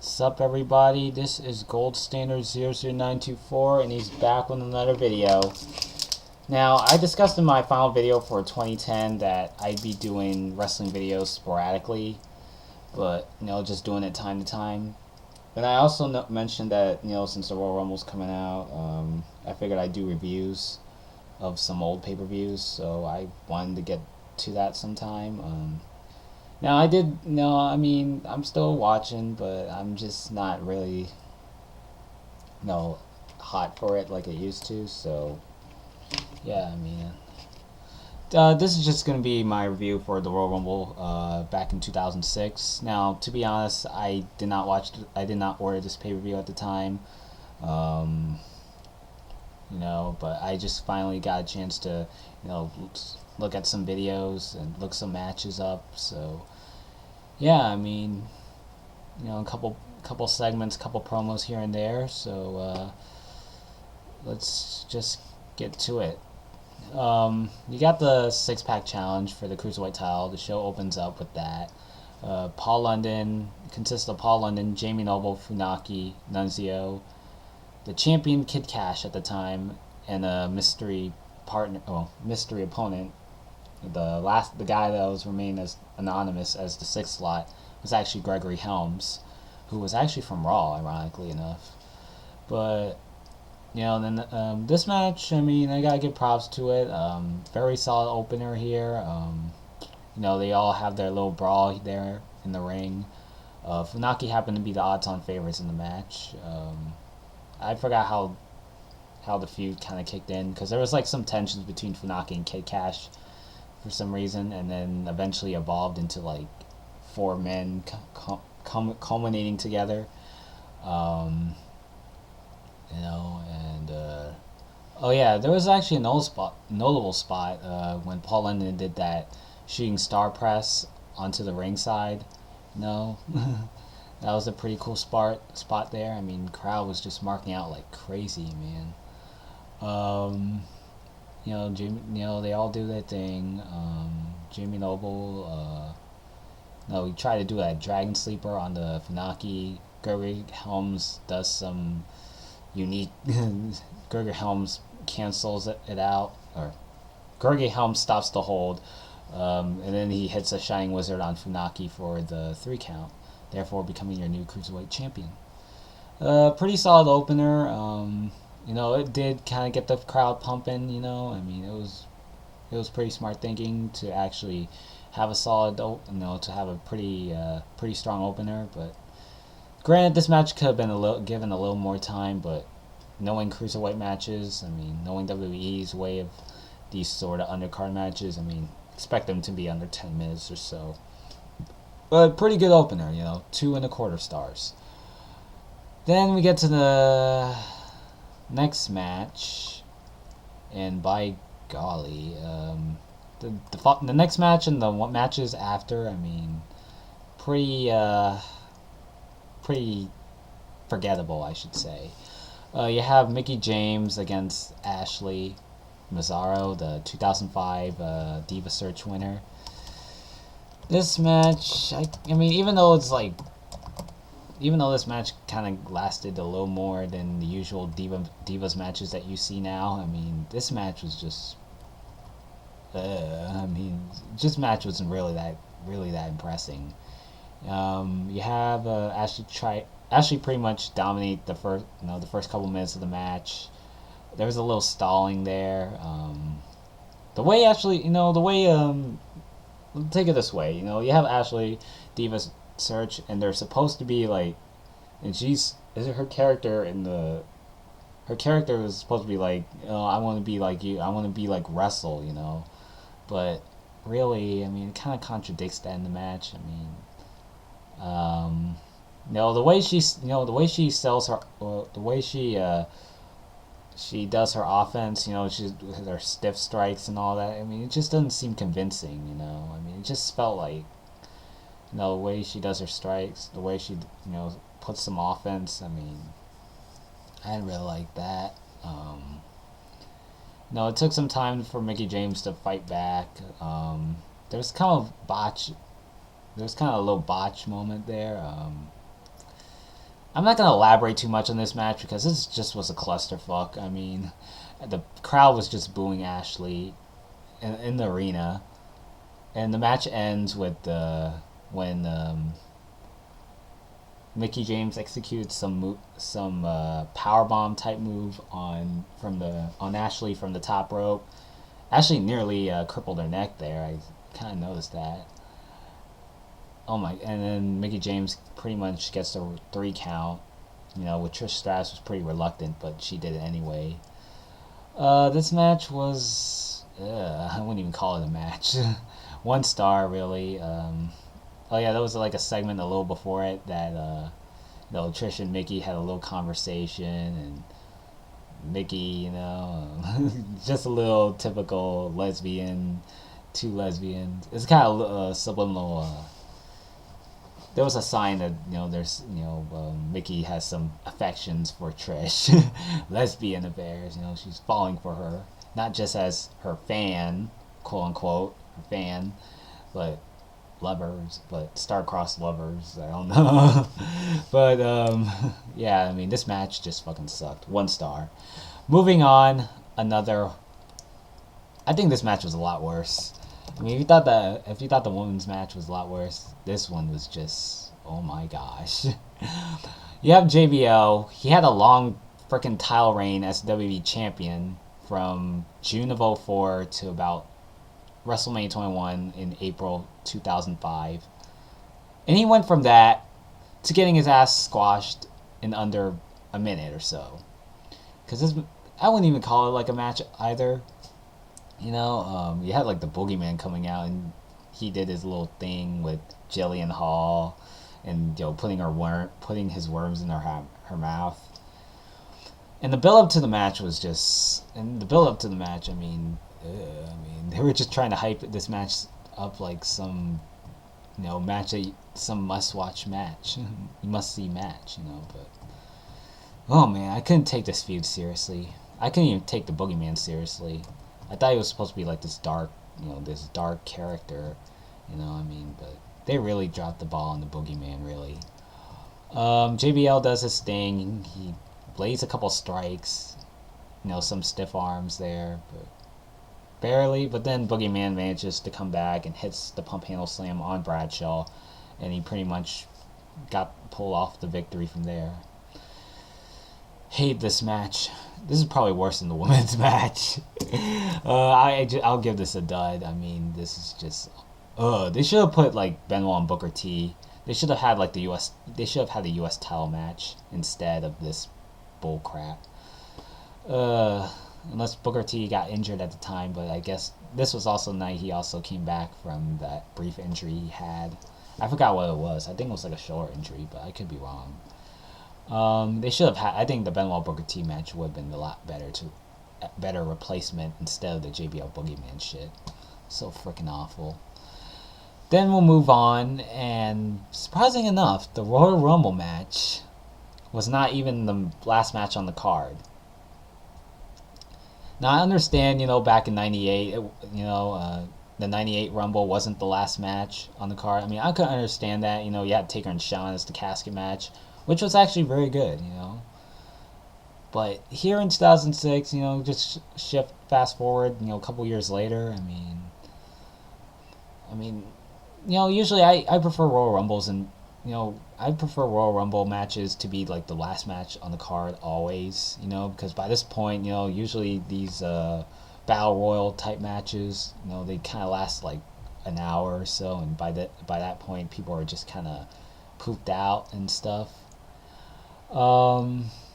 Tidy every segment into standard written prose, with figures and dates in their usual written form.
What's up, everybody? This is Gold Standard 00924, and he's back with another video. Now, I discussed in my final video for 2010 that I'd be doing wrestling videos sporadically, but, just doing it time to time. And I also mentioned that, since the Royal Rumble's coming out, I figured I'd do reviews of some old pay-per-views, so I wanted to get to that sometime. Now, I did, I'm still watching, but I'm just not really, hot for it like I used to, so, yeah, this is just going to be my review for the Royal Rumble, back in 2006. Now, to be honest, I did not order this pay-per-view at the time, but I just finally got a chance to, look at some videos and look some matches up, so yeah, a couple segments, couple promos here and there, so let's just get to it. You got the six-pack challenge for the Cruiserweight title. The show opens up with that. Paul London consists of Paul London, Jamie Noble, Funaki, Nunzio, the champion Kid Kash at the time, and a mystery opponent. The guy that was remained as anonymous as the sixth slot was actually Gregory Helms, who was actually from Raw, ironically enough. But then this match, I gotta give props to it. Very solid opener here. They all have their little brawl there in the ring. Funaki happened to be the odds-on favorites in the match. I forgot how the feud kind of kicked in, because there was like some tensions between Funaki and Kid Kash for some reason, and then eventually evolved into like four men culminating together. There was actually a notable spot when Paul London did that shooting star press onto the ringside. That was a pretty cool spot there. Crowd was just marking out like crazy, man. They all do their thing. Jamie Noble, he tried to do that dragon sleeper on the Funaki. Gregory Helms does some unique. Gregory Helms cancels it out, or Gregory Helms stops the hold, and then he hits a Shining Wizard on Funaki for the 3 count, therefore becoming your new Cruiserweight champion. Pretty solid opener. It did kind of get the crowd pumping. It was pretty smart thinking to actually have a solid, to have a pretty strong opener. But granted, this match could have been given a little more time. But knowing cruiserweight matches, knowing WWE's way of these sort of undercard matches, expect them to be under 10 minutes or so. But pretty good opener, 2.25 stars. Then we get to the next match, and by golly, the next match and the matches after, pretty forgettable, I should say. You have Mickie James against Ashley Massaro, the 2005 Diva Search winner. This match, even though this match kind of lasted a little more than the usual Divas matches that you see now, this match was just, match wasn't really that impressing. You have Ashley pretty much dominate the first couple minutes of the match. There was a little stalling there. Take it this way, you have Ashley Divas Search, and they're supposed to be like, and her character was supposed to be like, I want to be like you, I want to be like Wrestle, but really, it kind of contradicts that in the match. The way she sells her, the way she does her offense, she's her stiff strikes and all that. It just doesn't seem convincing. It just felt like, the way she does her strikes, the way she, puts some offense. I didn't really like that. It took some time for Mickie James to fight back. There was kind of a little botch moment there. I'm not gonna elaborate too much on this match because this just was a clusterfuck. I mean, the crowd was just booing Ashley in the arena, and the match ends with when Mickie James executes some power bomb type move on Ashley from the top rope. Ashley nearly crippled her neck there. I kind of noticed that. Oh my! And then Mickie James pretty much gets the 3 count. You know, with Trish Stratus was pretty reluctant, but she did it anyway. This match was I wouldn't even call it a match. 1 star really. Oh yeah, that was like a segment a little before it that Trish and Mickie had a little conversation, and Mickie, just a little typical lesbian, 2 lesbians. It's kind of subliminal. There was a sign that Mickie has some affections for Trish, lesbian affairs. She's falling for her, not just as her fan, quote unquote, her fan, but lovers, but star-crossed lovers. I don't know. But yeah, I mean, this match just fucking sucked. 1 star. Moving on, another. I think this match was a lot worse. I mean, if you thought the women's match was a lot worse, this one was just, oh my gosh. You have JBL. He had a long freaking title reign as WWE champion from June of 2004 to about WrestleMania 21 in April 2005. And he went from that to getting his ass squashed in under a minute or so. Because I wouldn't even call it like a match either. You had like the Boogeyman coming out, and he did his little thing with Jillian Hall, and putting his worms in her mouth. And the build up to the match was just, I mean, they were just trying to hype this match up like some, some must-watch match, must-see match, but oh man, I couldn't take this feud seriously. I couldn't even take the Boogeyman seriously. I thought he was supposed to be like this dark character, but they really dropped the ball on the Boogeyman, really. JBL does his thing. He lays a couple strikes, some stiff arms there, but barely. But then Boogeyman manages to come back and hits the pump handle slam on Bradshaw, and he pretty much got pulled off the victory from there. Hate this match. This is probably worse than the women's match. I'll give this a dud. I mean, this is just. They should have put like Benoit and Booker T. They should have had like the U.S. They should have had the U.S. title match instead of this bull crap. Unless Booker T got injured at the time, but I guess this was also the night he also came back from that brief injury he had. I forgot what it was. I think it was like a shoulder injury, but I could be wrong. They should have had. I think the Benoit Booker T match would have been a lot better replacement instead of the JBL Boogeyman shit. So freaking awful. Then we'll move on, and surprising enough, the Royal Rumble match was not even the last match on the card. Now I understand, back in '98, the '98 Rumble wasn't the last match on the card. I mean, I could understand that. You had Taker and Shawn as the casket match, which was actually very good, But here in 2006, just fast forward, a couple years later, I mean, usually I prefer Royal Rumbles, and, I prefer Royal Rumble matches to be like the last match on the card always, because by this point, usually these Battle Royal type matches, they kind of last like an hour or so, and by that point, people are just kind of pooped out and stuff.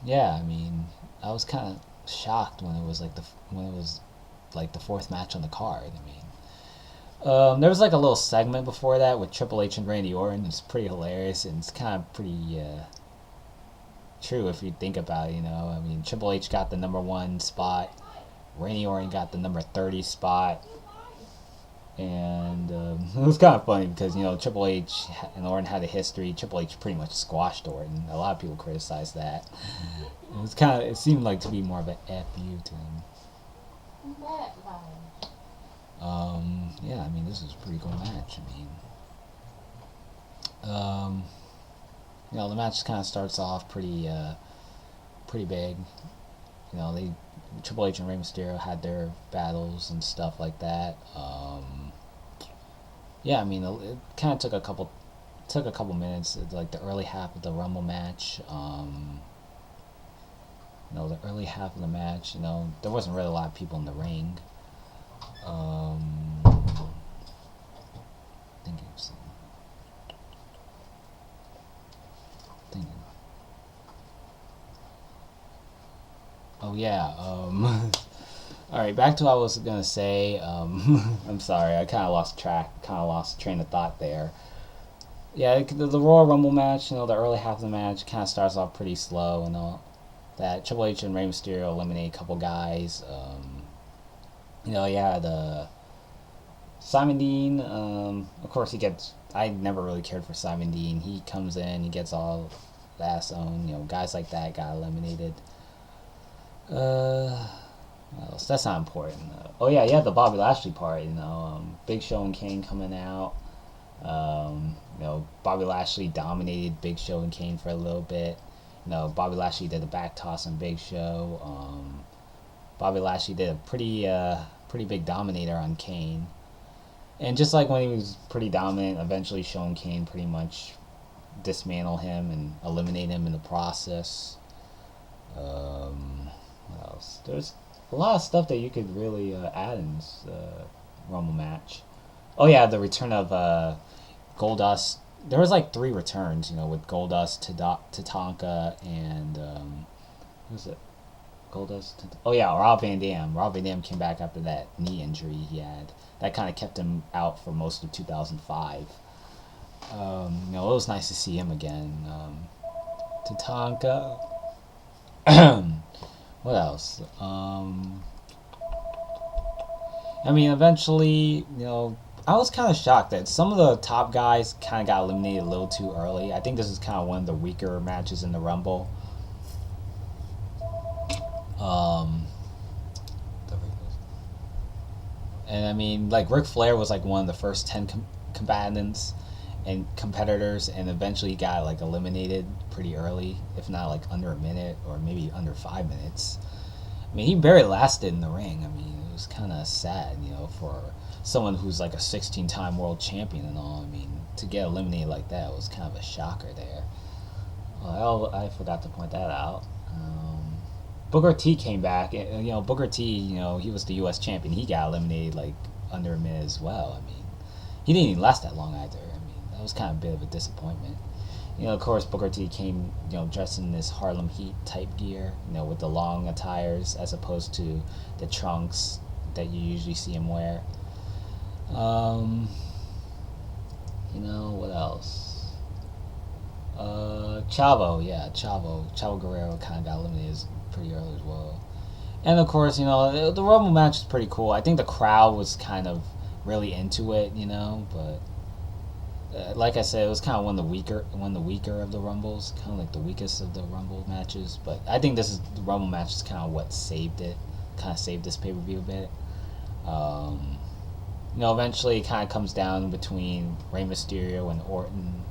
Yeah, I mean, I was kind of shocked when it was like the 4th match on the card. There was like a little segment before that with Triple H and Randy Orton. It's pretty hilarious, and it's kind of pretty true if you think about it. Triple H got the number 1 spot, Randy Orton got the number 30 spot. And it was kind of funny because, Triple H and Orton had a history. Triple H pretty much squashed Orton. A lot of people criticized that. It seemed like to be more of an FU to him. Yeah, this was a pretty cool match. the match kind of starts off pretty big. They Triple H and Rey Mysterio had their battles and stuff like that. Yeah, I mean, it kind of took a couple minutes, like the early half of the Rumble match. The early half of the match, there wasn't really a lot of people in the ring. Thinking of something. Thinking. Oh yeah. All right, back to what I was gonna say. I'm sorry, I kind of lost train of thought there. Yeah, the Royal Rumble match, the early half of the match kind of starts off pretty slow and all that. Triple H and Rey Mysterio eliminate a couple guys. Yeah, the Simon Dean. Of course, I never really cared for Simon Dean. He comes in, he gets all the ass on. Guys like that got eliminated. What else? That's not important. Oh yeah, the Bobby Lashley part. Big Show and Kane coming out. Bobby Lashley dominated Big Show and Kane for a little bit. Bobby Lashley did a back toss on Big Show. Bobby Lashley did a pretty big dominator on Kane. And just like when he was pretty dominant, eventually Show and Kane pretty much dismantle him and eliminate him in the process. What else? There's a lot of stuff that you could really add in this Rumble match. Oh yeah, the return of Goldust. There was like 3 returns, with Goldust, Tatanka, and who was it? Goldust. Oh yeah, Rob Van Dam. Rob Van Dam came back after that knee injury he had. That kind of kept him out for most of 2005. It was nice to see him again. Tatanka. What else? Eventually, I was kind of shocked that some of the top guys kind of got eliminated a little too early. I think this is kind of one of the weaker matches in the Rumble. And like Ric Flair was like one of the first 10 combatants and competitors, and eventually got like eliminated pretty early, if not like under a minute or maybe under 5 minutes. He barely lasted in the ring. It was kind of sad, for someone who's like a 16-time world champion and all. To get eliminated like that was kind of a shocker there. I forgot to point that out. Booker T came back, and Booker T, he was the U.S. champion. He got eliminated like under a minute as well. He didn't even last that long either. That was kind of a bit of a disappointment. Of course, Booker T came, dressed in this Harlem Heat type gear, with the long attires as opposed to the trunks that you usually see him wear. What else? Chavo Guerrero kind of got eliminated pretty early as well. And of course, the Rumble match is pretty cool. I think the crowd was kind of really into it, but like I said, it was kind of one of the weaker of the Rumbles, kind of like the weakest of the Rumble matches. But I think the Rumble match is kind of what saved it, kind of saved this pay-per-view a bit. Eventually it kind of comes down between Rey Mysterio and Orton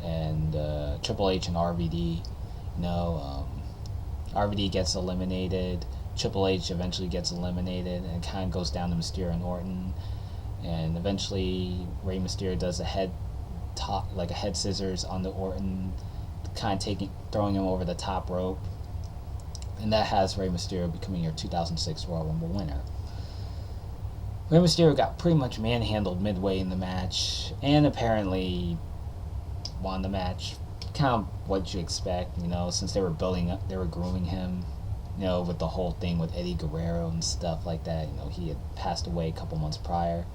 and Triple H and RVD. RVD gets eliminated. Triple H eventually gets eliminated, and it kind of goes down to Mysterio and Orton. And eventually Rey Mysterio does a head scissors on the Orton, kind of throwing him over the top rope. And that has Rey Mysterio becoming your 2006 Royal Rumble winner. Rey Mysterio got pretty much manhandled midway in the match, and apparently won the match. Kind of what you expect, since they were grooming him, with the whole thing with Eddie Guerrero and stuff like that. He had passed away a couple months prior.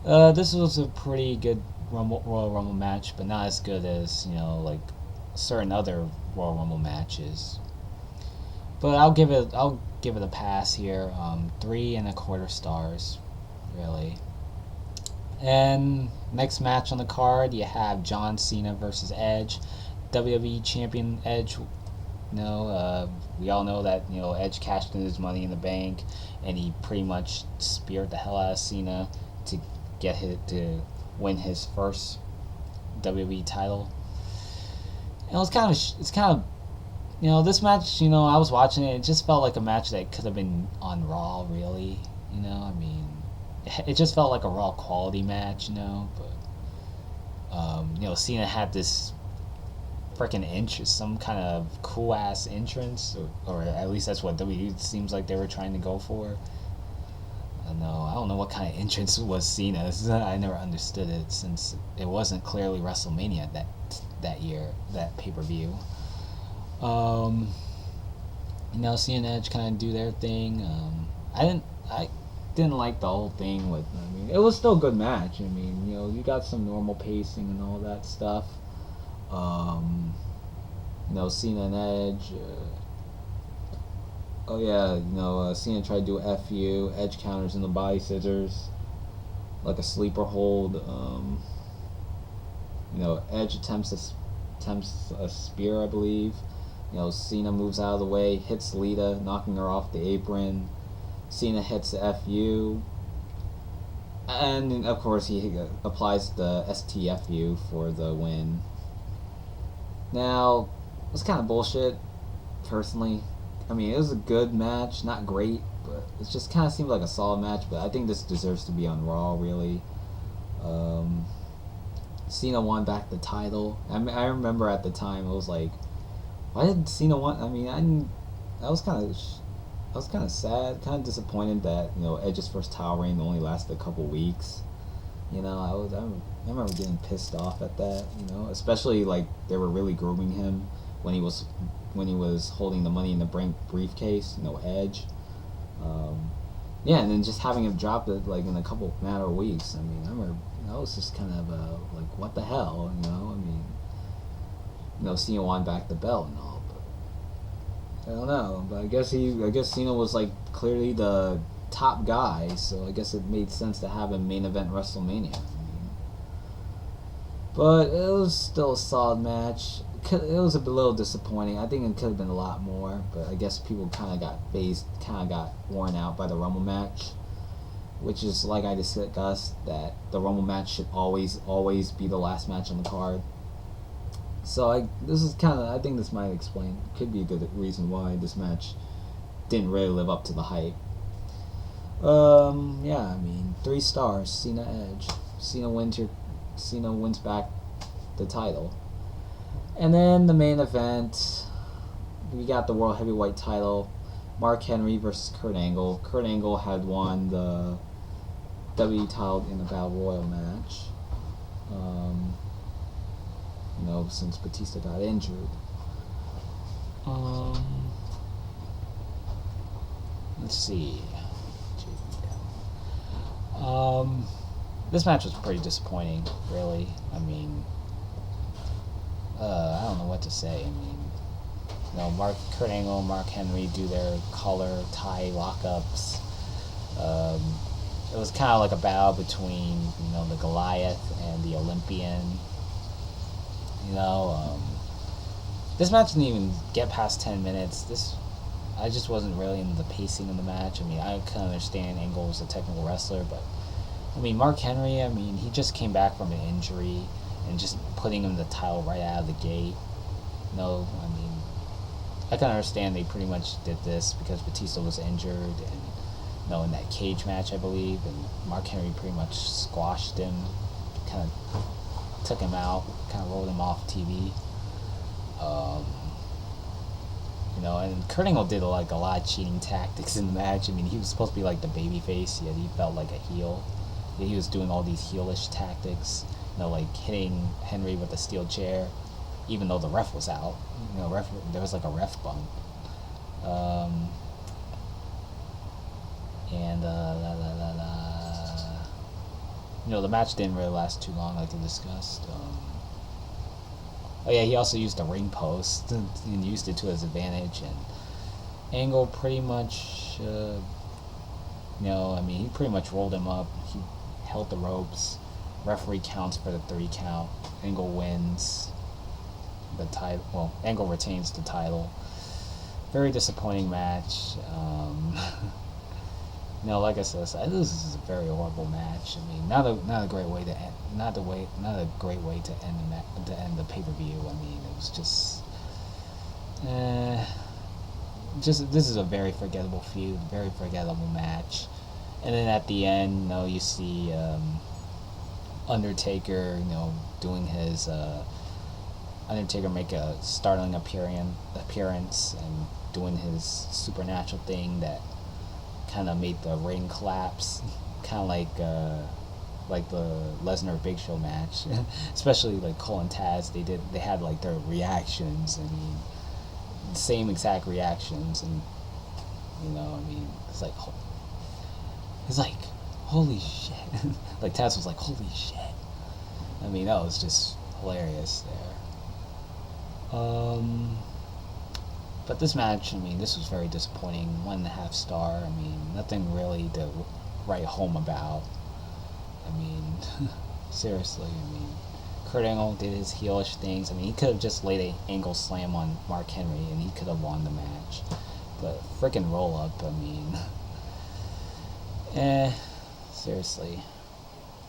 This was a pretty good Royal Rumble match, but not as good as, like certain other Royal Rumble matches. But I'll give it a pass here. 3.25 stars, really. And next match on the card, you have John Cena versus Edge, WWE Champion Edge. We all know that Edge cashed in his Money in the Bank, and he pretty much speared the hell out of Cena to win his first WWE title. And it's kind of, this match, I was watching it. It just felt like a match that could have been on Raw, really. I mean, it just felt like a Raw quality match, But, Cena had this freaking entrance, some kind of cool ass entrance, or at least that's what WWE seems like they were trying to go for. I don't know what kind of entrance was Cena's. I never understood it since it wasn't clearly WrestleMania that year, that pay per view. Cena and Edge kind of do their thing. I didn't like the whole thing with. I mean, it was still a good match. I mean, you got some normal pacing and all that stuff. Cena and Edge. Cena tried to do a FU. Edge counters in the body scissors, like a sleeper hold. Edge attempts a spear, I believe. Cena moves out of the way, hits Lita, knocking her off the apron. Cena hits the FU. And, of course, he applies the STFU for the win. Now, it was kind of bullshit, personally. I mean, it was a good match, not great, but it just kind of seemed like a solid match. But I think this deserves to be on Raw, really. Cena won back the title. I remember at the time it was like, why did Cena want? I mean, I was kind of sad, kind of disappointed that Edge's first title reign only lasted a couple weeks. I remember getting pissed off at that. Especially like they were really grooming him when he was holding the Money in the Bank briefcase. Edge. And then just having him drop it like in a couple matter of weeks. I mean, I remember that was just kind of like, what the hell, I mean, Cena won back the belt and all, but I don't know. But I guess Cena was like clearly the top guy, so I guess it made sense to have him main event WrestleMania. But it was still a solid match. It was a little disappointing. I think it could have been a lot more, but I guess people kind of got worn out by the Rumble match, which is, like I discussed, that the Rumble match should always be the last match on the card. So I think this might explain, could be a good reason why this match didn't really live up to the hype. I mean, 3 stars. Cena Edge. Cena wins back the title. And then the main event, we got the World Heavyweight title. Mark Henry versus Kurt Angle. Kurt Angle had won the WWE title in the Battle Royal match. Since Batista got injured. Let's see. This match was pretty disappointing, really. I mean, I don't know what to say. I mean, Kurt Angle and Mark Henry do their collar tie lockups. It was kind of like a battle between, the Goliath and the Olympian. This match didn't even get past 10 minutes. I just wasn't really into the pacing of the match. I mean, I can understand Angle was a technical wrestler, but I mean, Mark Henry, he just came back from an injury, and just putting him the title right out of the gate. I can understand they pretty much did this because Batista was injured, and in that cage match, I believe, and Mark Henry pretty much squashed him, kind of took him out, kind of rolled him off TV. And Kurt Angle did like a lot of cheating tactics in the match. I mean, he was supposed to be like the baby face, yet he felt like a heel. He was doing all these heelish tactics, like hitting Henry with a steel chair, even though the ref was out. There was like a ref bump. The match didn't really last too long, like I discussed. He also used a ring post and used it to his advantage. And Angle pretty much, he pretty much rolled him up. He held the ropes. Referee counts for the 3 count. Angle wins the title. Well, Angle retains the title. Very disappointing match. Like I said, this is a very horrible match. I mean, not a great way to not a great way to end the pay-per-view. I mean, it was just this is a very forgettable feud, very forgettable match. And then at the end, you see Undertaker, doing his Undertaker make a startling appearance and doing his supernatural thing that kind of made the ring collapse, kind of like the Lesnar Big Show match, especially like Cole and Taz. They had like their reactions. I mean, the same exact reactions, and I mean, it's like holy shit. Like Taz was like, holy shit. I mean, that was just hilarious there. But this match, I mean, this was very disappointing. 1.5 star. I mean, nothing really to write home about. I mean, seriously. I mean, Kurt Angle did his heelish things. I mean, he could have just laid an angle slam on Mark Henry and he could have won the match. But freaking roll up. I mean, seriously.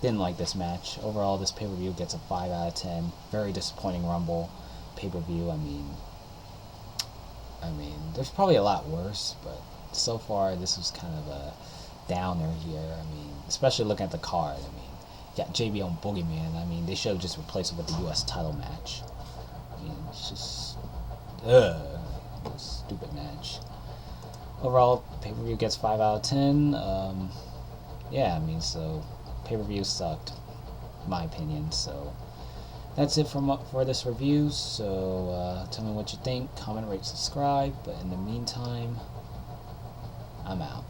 Didn't like this match. Overall, this pay-per-view gets a 5 out of 10. Very disappointing Rumble pay-per-view. I mean, there's probably a lot worse, but so far this was kind of a downer here. I mean, especially looking at the card. I mean, you got JBL and Boogeyman. I mean, they should have just replaced it with the U.S. title match. I mean, it's just, stupid match. Overall, pay-per-view gets 5 out of 10. Yeah, I mean, so pay-per-view sucked, in my opinion. So that's it for this review. So tell me what you think. Comment, rate, subscribe. But in the meantime, I'm out.